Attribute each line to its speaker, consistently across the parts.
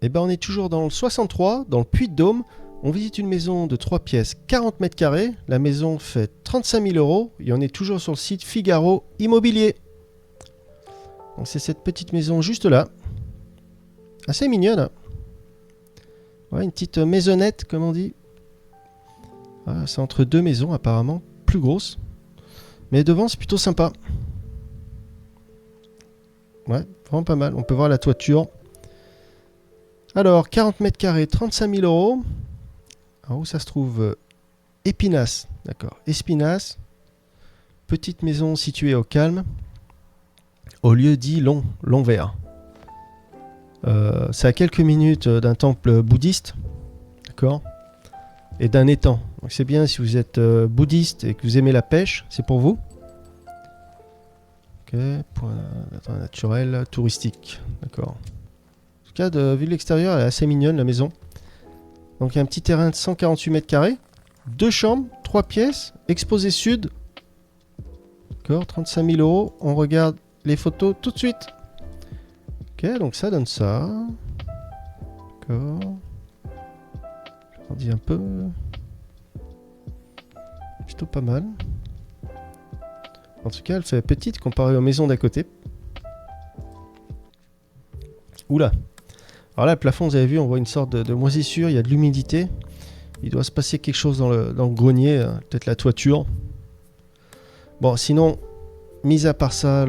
Speaker 1: Et ben on est toujours dans le 63, dans le Puy-de-Dôme. On visite une maison de 3 pièces, 40 mètres carrés. La maison fait 35 000 € et on est toujours sur le site Figaro Immobilier. Donc c'est cette petite maison juste là. Assez mignonne. Hein. Ouais, une petite maisonnette comme on dit. Voilà, c'est entre deux maisons apparemment, plus grosses. Mais devant c'est plutôt sympa. Ouais, vraiment pas mal. On peut voir la toiture. Alors, 40 mètres carrés, 35 000 €. Alors, où ça se trouve Épinasse, d'accord. Espinasse. Petite maison située au calme. Au lieu dit Long-Vert. C'est à quelques minutes d'un temple bouddhiste. D'accord. Et d'un étang. Donc c'est bien si vous êtes bouddhiste et que vous aimez la pêche, c'est pour vous. Ok, point naturel, touristique. D'accord. En tout cas, de vue de l'extérieur, elle est assez mignonne la maison. Donc il y a un petit terrain de 148 mètres carrés. 2 chambres, 3 pièces, exposé sud. D'accord, 35 000 €. On regarde les photos tout de suite. Ok, donc ça donne ça. D'accord. Je grandis un peu. Plutôt pas mal. En tout cas, elle fait petite comparée aux maisons d'à côté. Oula. Alors là, le plafond, vous avez vu, on voit une sorte de moisissure. Il y a de l'humidité. Il doit se passer quelque chose dans le grenier. Peut-être la toiture. Bon, sinon, mis à part ça,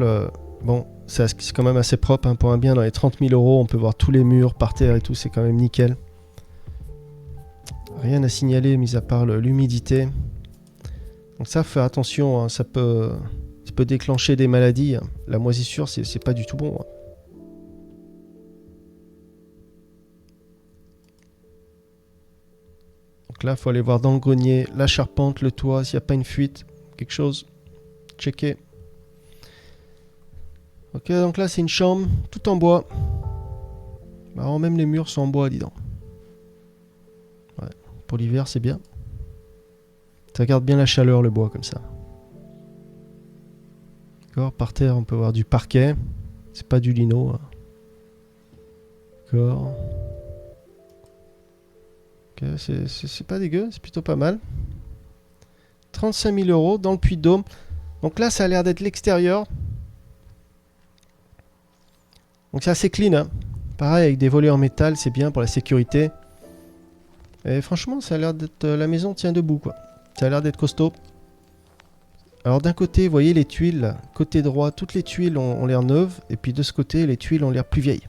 Speaker 1: bon, c'est quand même assez propre. Hein, pour un bien dans les 30 000 €, on peut voir tous les murs par terre et tout. C'est quand même nickel. Rien à signaler, mis à part l'humidité. Donc ça, faut faire attention. Hein, ça peut déclencher des maladies. Hein. La moisissure, c'est pas du tout bon. Hein. Donc là, il faut aller voir dans le grenier, la charpente, le toit, s'il n'y a pas une fuite, quelque chose. Checker. Ok, donc là, c'est une chambre, tout en bois. Alors, même les murs sont en bois, dis donc. Ouais, pour l'hiver, c'est bien. Ça garde bien la chaleur, le bois, comme ça. D'accord, par terre, on peut voir du parquet. C'est pas du lino. Hein. D'accord. Ok, c'est pas dégueu, c'est plutôt pas mal. 35 000 € dans le Puy-de-Dôme. Donc là, ça a l'air d'être l'extérieur. Donc c'est assez clean. Hein. Pareil, avec des volets en métal, c'est bien pour la sécurité. Et franchement, ça a l'air d'être... la maison tient debout, quoi. Ça a l'air d'être costaud. Alors d'un côté, vous voyez les tuiles, là, côté droit, toutes les tuiles ont l'air neuves. Et puis de ce côté, les tuiles ont l'air plus vieilles.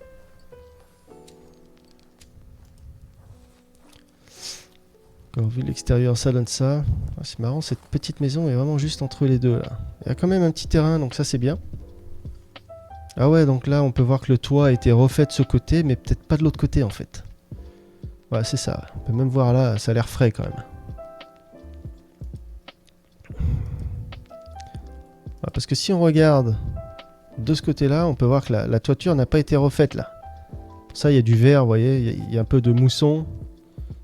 Speaker 1: Alors, vu l'extérieur, ça donne ça. Ah, c'est marrant, cette petite maison est vraiment juste entre les deux, là. Il y a quand même un petit terrain, donc ça c'est bien. Ah ouais, donc là, on peut voir que le toit a été refait de ce côté, mais peut-être pas de l'autre côté, en fait. Ouais, c'est ça. On peut même voir là, ça a l'air frais, quand même. Ouais, parce que si on regarde de ce côté-là, on peut voir que la toiture n'a pas été refaite, là. Pour ça, il y a du verre, vous voyez, il y a un peu de mousson.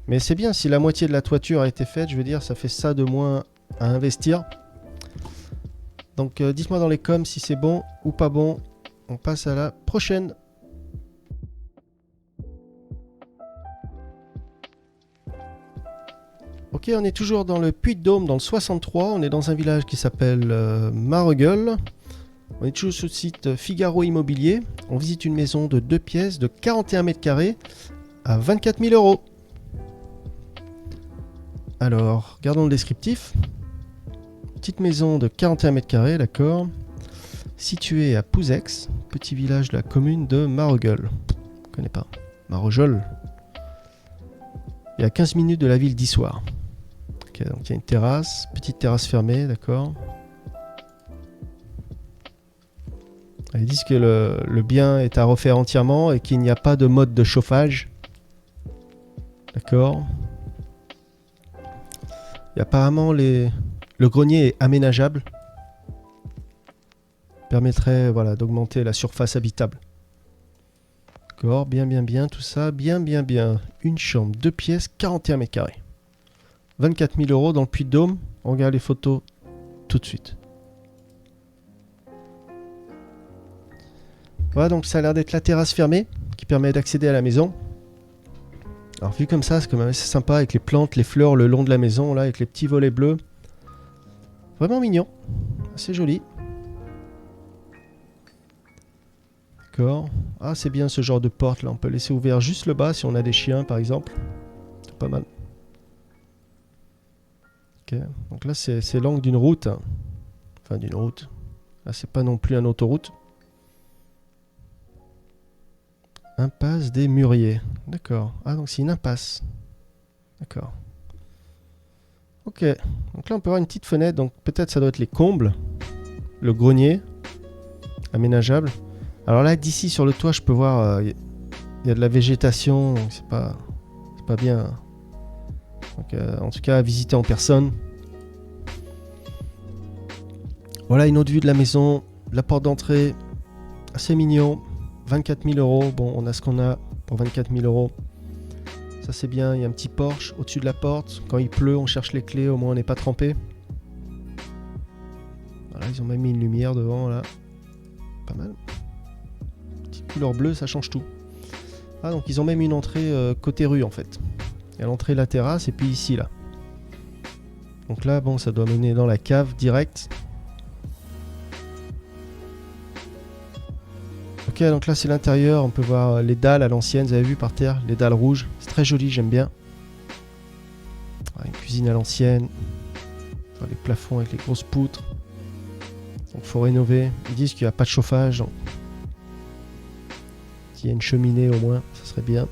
Speaker 1: Mais c'est bien, si la moitié de la toiture a été faite, je veux dire, ça fait ça de moins à investir. Donc, dites-moi dans les coms si c'est bon ou pas bon. On passe à la prochaine. Ok, on est toujours dans le Puy-de-Dôme, dans le 63. On est dans un village qui s'appelle Maregueule. On est toujours sur le site Figaro Immobilier. On visite une maison de 2 pièces de 41 mètres carrés à 24 000 €. Alors, regardons le descriptif. Petite maison de 41 mètres carrés, d'accord. Située à Pouzex, petit village de la commune de Maregueule. Je ne connais pas. Maregueule. Et à 15 minutes de la ville d'Issoire. Ok, donc il y a une terrasse, petite terrasse fermée, d'accord. Ils disent que le bien est à refaire entièrement et qu'il n'y a pas de mode de chauffage. D'accord. Et apparemment, le grenier est aménageable. Permettrait voilà, d'augmenter la surface habitable. D'accord, bien, tout ça, bien. Une chambre, 2 pièces, 41 mètres carrés. 24 000 € dans le Puy-de-Dôme. On regarde les photos tout de suite. Voilà, donc ça a l'air d'être la terrasse fermée qui permet d'accéder à la maison. Alors vu comme ça, c'est quand même assez sympa avec les plantes, les fleurs le long de la maison, là, avec les petits volets bleus. Vraiment mignon. Assez joli. D'accord. Ah, c'est bien ce genre de porte là. On peut laisser ouvert juste le bas si on a des chiens par exemple. C'est pas mal. Ok. Donc là, c'est l'angle d'une route. Enfin, d'une route. Là, c'est pas non plus une autoroute. Impasse des Mûriers. D'accord. Ah, donc c'est une impasse. D'accord. Ok. Donc là, on peut voir une petite fenêtre. Donc peut-être ça doit être les combles. Le grenier. Aménageable. Alors là, d'ici sur le toit, je peux voir... Il y a de la végétation. Donc c'est pas bien. Donc, en tout cas, à visiter en personne. Voilà une autre vue de la maison. La porte d'entrée. Assez mignon. 24 000 €. Bon, on a ce qu'on a pour 24 000 €. Ça, c'est bien. Il y a un petit porche au-dessus de la porte. Quand il pleut, on cherche les clés. Au moins, on n'est pas trempé. Voilà, ils ont même mis une lumière devant, là. Pas mal. Petite couleur bleue, ça change tout. Ah, donc ils ont même une entrée côté rue, en fait. Il y a l'entrée, la terrasse, et puis ici, là. Donc là, bon, ça doit mener dans la cave direct. Ok, donc là c'est l'intérieur, on peut voir les dalles à l'ancienne, vous avez vu par terre, les dalles rouges, c'est très joli, j'aime bien. Une cuisine à l'ancienne, les plafonds avec les grosses poutres. Donc faut rénover, ils disent qu'il n'y a pas de chauffage. Donc... s'il y a une cheminée au moins, ça serait bien.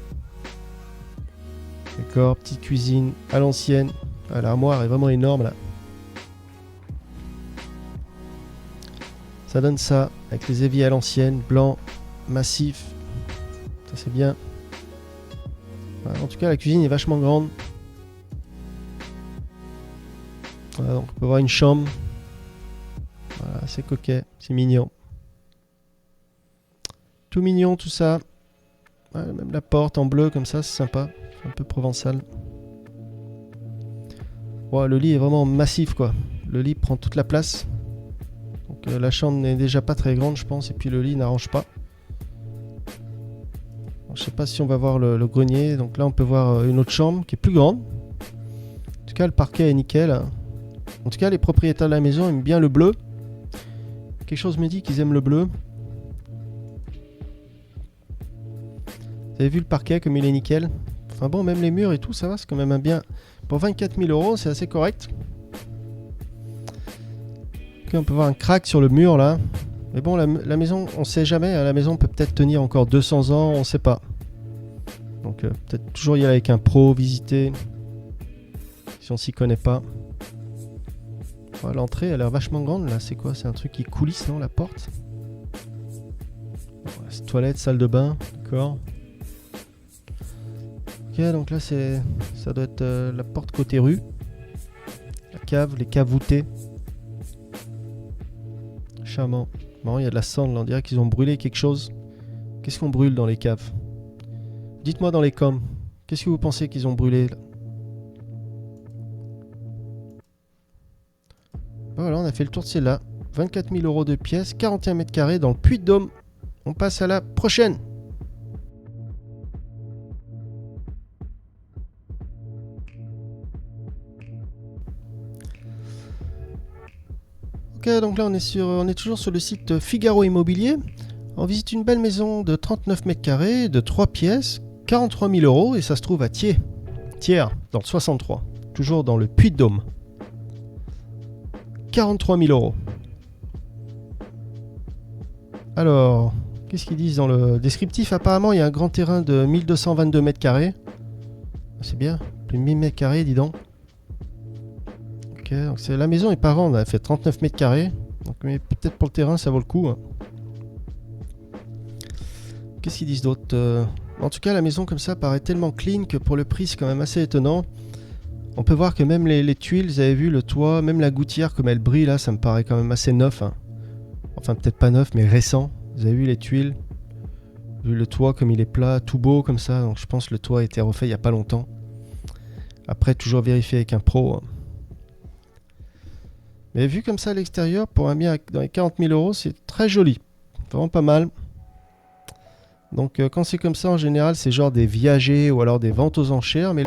Speaker 1: D'accord, petite cuisine à l'ancienne, l'armoire est vraiment énorme là. Ça donne ça, avec les éviers à l'ancienne, blanc, massif. Ça c'est bien. Voilà, en tout cas la cuisine est vachement grande. Voilà, donc on peut voir une chambre. Voilà, c'est coquet, c'est mignon. Tout mignon tout ça. Voilà, même la porte en bleu comme ça, c'est sympa. Un peu provençal. Wow, le lit est vraiment massif quoi. Le lit prend toute la place. Donc la chambre n'est déjà pas très grande je pense. Et puis le lit n'arrange pas. Je sais pas si on va voir le grenier. Donc là on peut voir une autre chambre qui est plus grande. En tout cas le parquet est nickel. En tout cas les propriétaires de la maison aiment bien le bleu. Quelque chose me dit qu'ils aiment le bleu. Vous avez vu le parquet comme il est nickel. Enfin bon, même les murs et tout ça va, c'est quand même un bien. Pour 24 000 € c'est assez correct. Ok, on peut voir un crack sur le mur là. Mais bon la maison on sait jamais. La maison peut peut-être tenir encore 200 ans, on sait pas. Donc peut-être toujours y aller avec un pro, visiter. Si on s'y connaît pas. Voilà, l'entrée elle a l'air vachement grande là, c'est quoi? C'est un truc qui coulisse non, la porte? Voilà, toilette, salle de bain, d'accord. Ok, donc là ça doit être la porte côté rue. La cave, les caves voûtées. Charmant. Bon, il y a de la cendre là, on dirait qu'ils ont brûlé quelque chose. Qu'est-ce qu'on brûle dans les caves? Dites-moi dans les coms. Qu'est-ce que vous pensez qu'ils ont brûlé là? Voilà, on a fait le tour de celle-là. 24 000 € de pièce, 41 mètres carrés dans le Puy-de-Dôme. On passe à la prochaine. Ok, donc là on est toujours sur le site Figaro Immobilier. On visite une belle maison de 39 mètres carrés, de 3 pièces, 43 000 € et ça se trouve à Thiers, dans le 63, toujours dans le Puy-de-Dôme. 43 000 €. Alors, qu'est-ce qu'ils disent dans le descriptif? Apparemment, il y a un grand terrain de 1222 mètres carrés. C'est bien, plus de 1000 mètres carrés, dis donc. Ok, donc la maison est pas grande, elle fait 39 mètres carrés. Donc, mais peut-être pour le terrain, ça vaut le coup. Hein. Qu'est-ce qu'ils disent d'autre? En tout cas, la maison comme ça paraît tellement clean que pour le prix, c'est quand même assez étonnant. On peut voir que même les tuiles, vous avez vu le toit, même la gouttière, comme elle brille là, ça me paraît quand même assez neuf. Hein. Enfin, peut-être pas neuf, mais récent. Vous avez vu les tuiles? Vu le toit comme il est plat, tout beau comme ça. Donc je pense que le toit a été refait il n'y a pas longtemps. Après, toujours vérifier avec un pro. Hein. Mais vu comme ça à l'extérieur, pour un bien dans les 40 000 €, c'est très joli. Vraiment pas mal. Donc quand c'est comme ça, en général, c'est genre des viagers ou alors des ventes aux enchères. Mais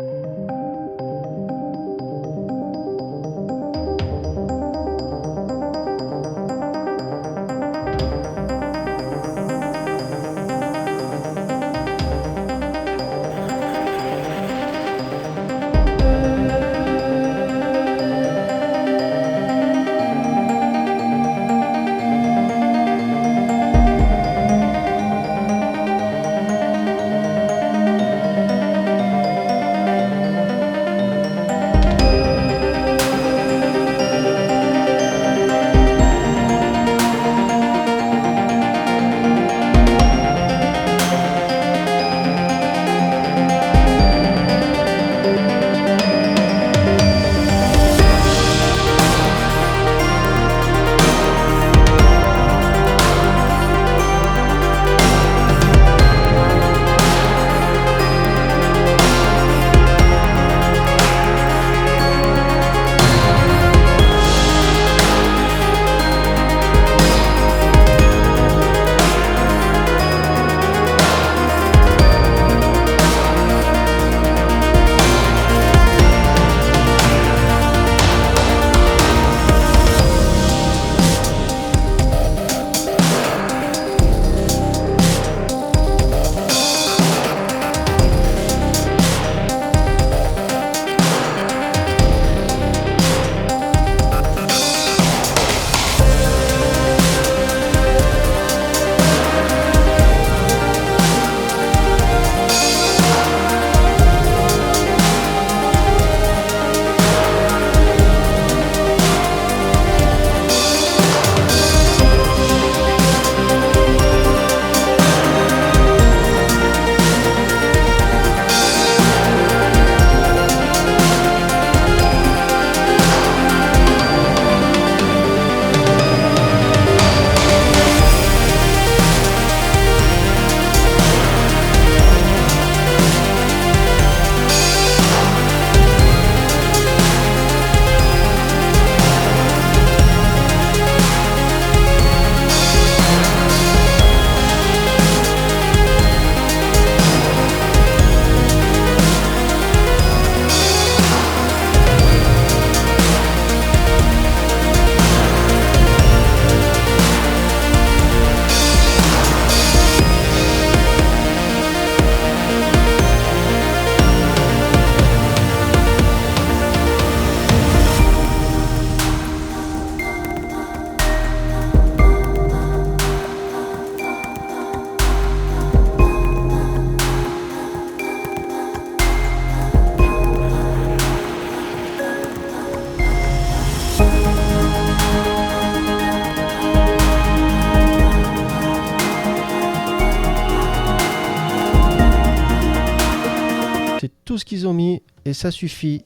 Speaker 1: c'est tout ce qu'ils ont mis et ça suffit.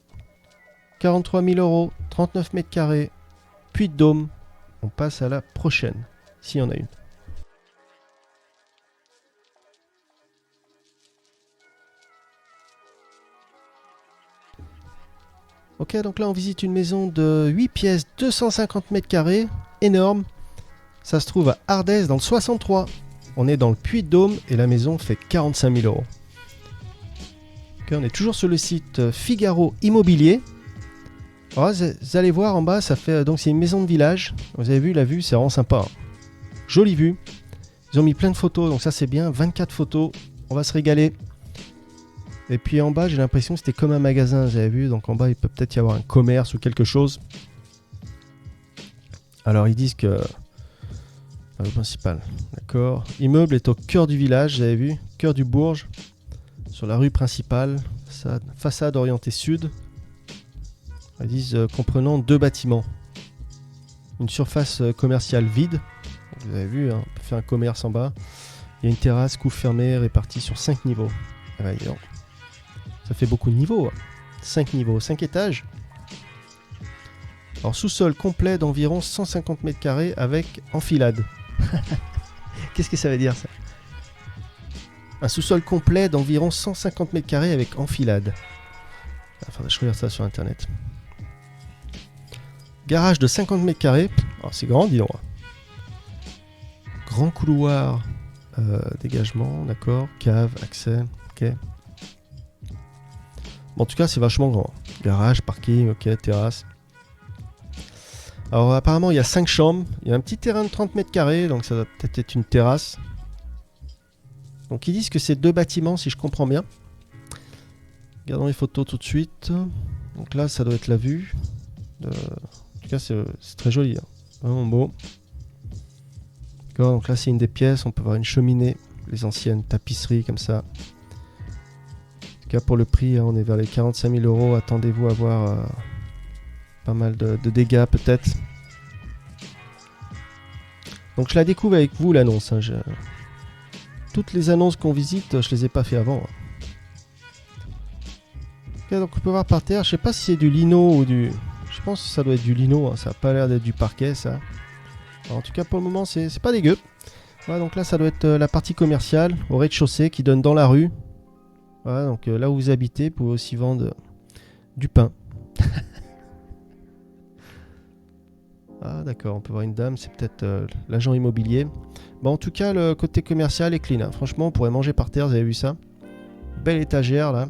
Speaker 1: 43 000 euros, 39 mètres carrés, Puy de Dôme. On passe à la prochaine, s'il y en a une. Ok, donc là on visite une maison de 8 pièces, 250 mètres carrés, énorme. Ça se trouve à Ardèze dans le 63. On est dans le Puy de Dôme et la maison fait 45 000 euros. Ok, on est toujours sur le site Figaro Immobilier. Alors, vous allez voir en bas, ça fait donc c'est une maison de village. Vous avez vu la vue, c'est vraiment sympa. Hein. Jolie vue. Ils ont mis plein de photos, donc ça c'est bien. 24 photos, on va se régaler. Et puis en bas, j'ai l'impression que c'était comme un magasin, vous avez vu. Donc en bas, il peut peut-être y avoir un commerce ou quelque chose. Alors ils disent que... le principal, d'accord. Immeuble est au cœur du village, vous avez vu. Cœur du Bourges. Sur la rue principale. Façade orientée sud. Ils disent comprenant 2 bâtiments. Une surface commerciale vide. Vous avez vu, hein, on peut faire un commerce en bas. Il y a une terrasse couvre fermée répartie sur 5 niveaux. Ouais, ça fait beaucoup de niveaux. 5 niveaux, 5 étages. Alors sous-sol complet d'environ 150 mètres carrés avec enfilade. Qu'est-ce que ça veut dire ça? Un sous-sol complet d'environ 150 mètres carrés avec enfilade. Enfin, je regarde ça sur internet. Garage de 50 mètres carrés. Oh, c'est grand, dis donc. Grand couloir Dégagement, d'accord. Cave, accès, ok. Bon, en tout cas, c'est vachement grand. Garage, parking, ok, terrasse. Alors, apparemment, il y a 5 chambres. Il y a un petit terrain de 30 mètres carrés, donc ça va peut-être être une terrasse. Donc, ils disent que c'est 2 bâtiments, si je comprends bien. Regardons les photos tout de suite. Donc là, ça doit être la vue. En tout cas, c'est très joli. Hein. Vraiment beau. D'accord, donc là, c'est une des pièces. On peut voir une cheminée. Les anciennes tapisseries, comme ça. En tout cas, pour le prix, hein, on est vers les 45 000 euros. Attendez-vous à voir pas mal de dégâts, peut-être. Donc, je la découvre avec vous, l'annonce. Hein. Toutes les annonces qu'on visite, je les ai pas fait avant. Hein. Okay, donc on peut voir par terre, je sais pas si c'est du lino ou du... Je pense que ça doit être du lino, hein. Ça a pas l'air d'être du parquet ça. Alors, en tout cas pour le moment c'est pas dégueu. Voilà, donc là ça doit être la partie commerciale au rez-de-chaussée qui donne dans la rue. Voilà, donc là où vous habitez, vous pouvez aussi vendre du pain. Ah d'accord, on peut voir une dame, c'est peut-être l'agent immobilier. Bon en tout cas le côté commercial est clean, hein. Franchement on pourrait manger par terre, vous avez vu ça? Belle étagère là.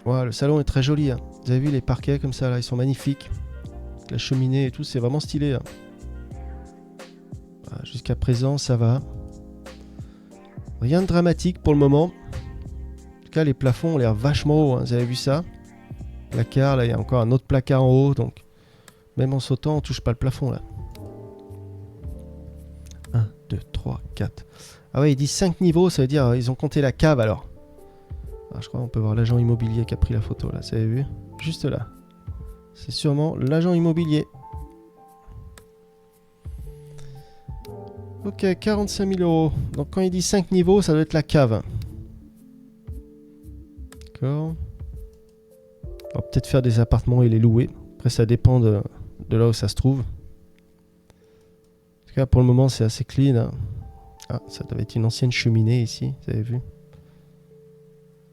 Speaker 1: Wow, le salon est très joli. Hein. Vous avez vu les parquets comme ça, là, ils sont magnifiques. La cheminée et tout, c'est vraiment stylé. Hein. Voilà, jusqu'à présent, ça va. Rien de dramatique pour le moment. En tout cas, les plafonds ont l'air vachement hauts. Hein. Vous avez vu ça? Placard, là, il y a encore un autre placard en haut. Donc, même en sautant, on touche pas le plafond, là. 1, 2, 3, 4. Ah ouais, ils disent 5 niveaux, ça veut dire ils ont compté la cave alors. Ah, je crois qu'on peut voir l'agent immobilier qui a pris la photo là, vous avez vu? Juste là. C'est sûrement l'agent immobilier. Ok, 45 000 euros. Donc quand il dit 5 niveaux, ça doit être la cave. D'accord. On va peut-être faire des appartements et les louer. Après ça dépend de là où ça se trouve. En tout cas pour le moment c'est assez clean. Hein. Ah, ça doit être une ancienne cheminée ici, vous avez vu?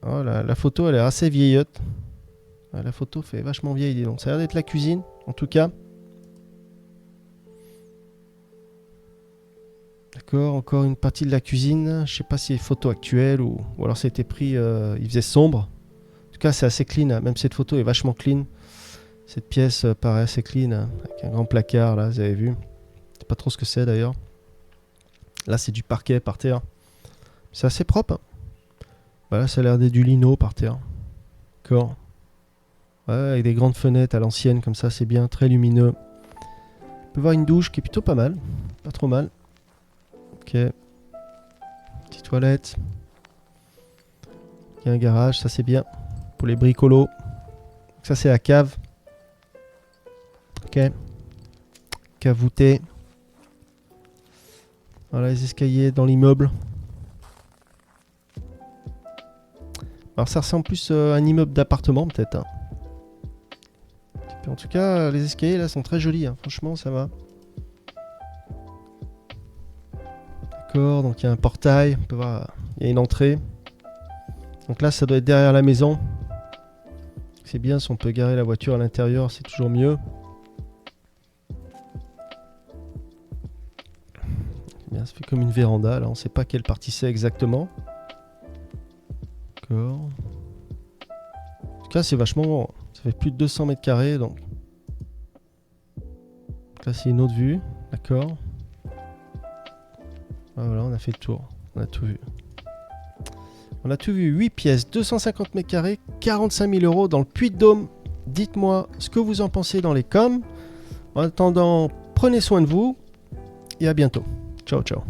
Speaker 1: Oh, la photo elle est assez vieillotte. La photo fait vachement vieille, dis donc. Ça a l'air d'être la cuisine, en tout cas. D'accord, encore une partie de la cuisine. Je sais pas si c'est photo actuelle ou alors c'était pris, il faisait sombre. En tout cas, c'est assez clean. Hein. Même cette photo est vachement clean. Cette pièce paraît assez clean, hein, avec un grand placard, là, vous avez vu. Je sais pas trop ce que c'est d'ailleurs. Là, c'est du parquet par terre. C'est assez propre. Hein. Bah là, ça a l'air d'être du lino par terre. D'accord. Ouais, avec des grandes fenêtres à l'ancienne, comme ça, c'est bien, très lumineux. On peut voir une douche qui est plutôt pas mal. Pas trop mal. Ok. Petite toilette. Il y a un garage, ça c'est bien. Pour les bricolos. Ça, c'est la cave. Ok. Cave voûtée. Voilà les escaliers dans l'immeuble. Alors ça ressemble plus à un immeuble d'appartement peut-être. Hein. En tout cas, les escaliers là sont très jolis. Hein. Franchement, ça va. D'accord, donc il y a un portail. On peut voir, il y a une entrée. Donc là, ça doit être derrière la maison. C'est bien si on peut garer la voiture à l'intérieur, c'est toujours mieux. Bien, ça fait comme une véranda. Là, on ne sait pas quelle partie c'est exactement. D'accord. En tout cas, c'est vachement grand. Ça fait plus de 200 mètres carrés, donc. Là, c'est une autre vue. D'accord. Ah, voilà, on a fait le tour. On a tout vu. On a tout vu. 8 pièces, 250 mètres carrés, 45 000 euros dans le Puy-de-Dôme. Dites-moi ce que vous en pensez dans les coms. En attendant, prenez soin de vous et à bientôt. Ciao, ciao.